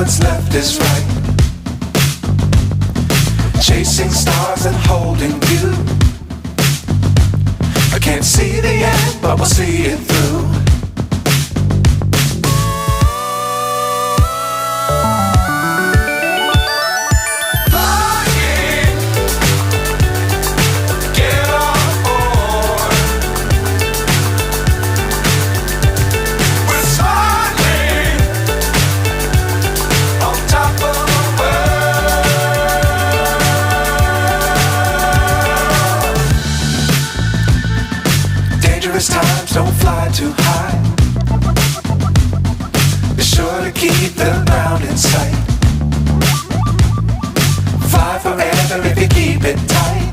what's left is right. Chasing stars and holding you. I can't see the end, but we'll see it through. Dangerous times, don't fly too high. Be sure to keep the ground in sight. Fly forever if you keep it tight.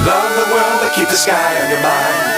Love the world, but keep the sky on your mind.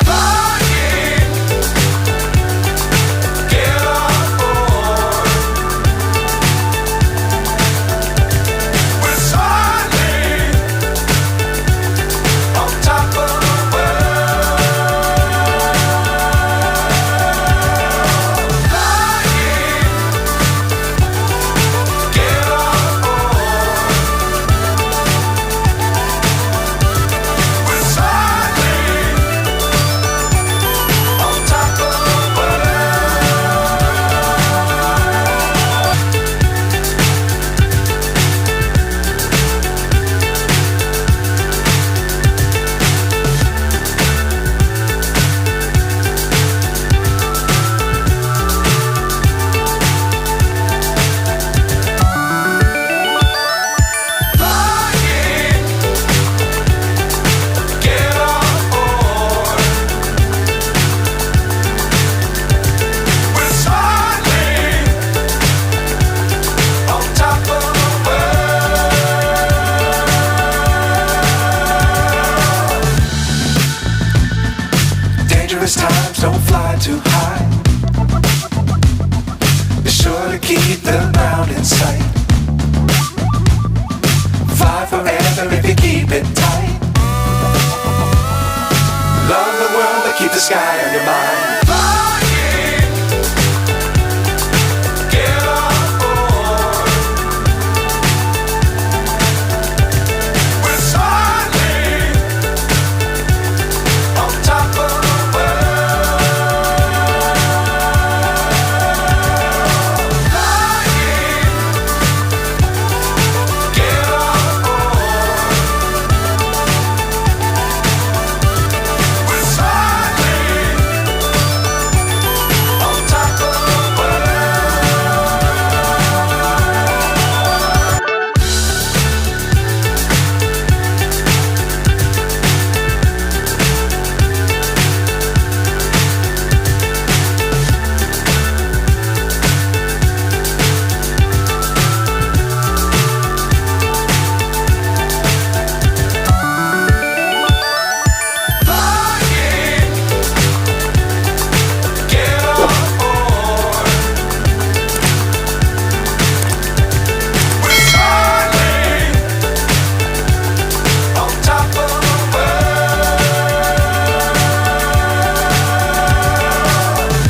Dangerous times, don't fly too high. Be sure to keep the ground in sight. Fly forever if you keep it tight. Love the world, but keep the sky on your mind.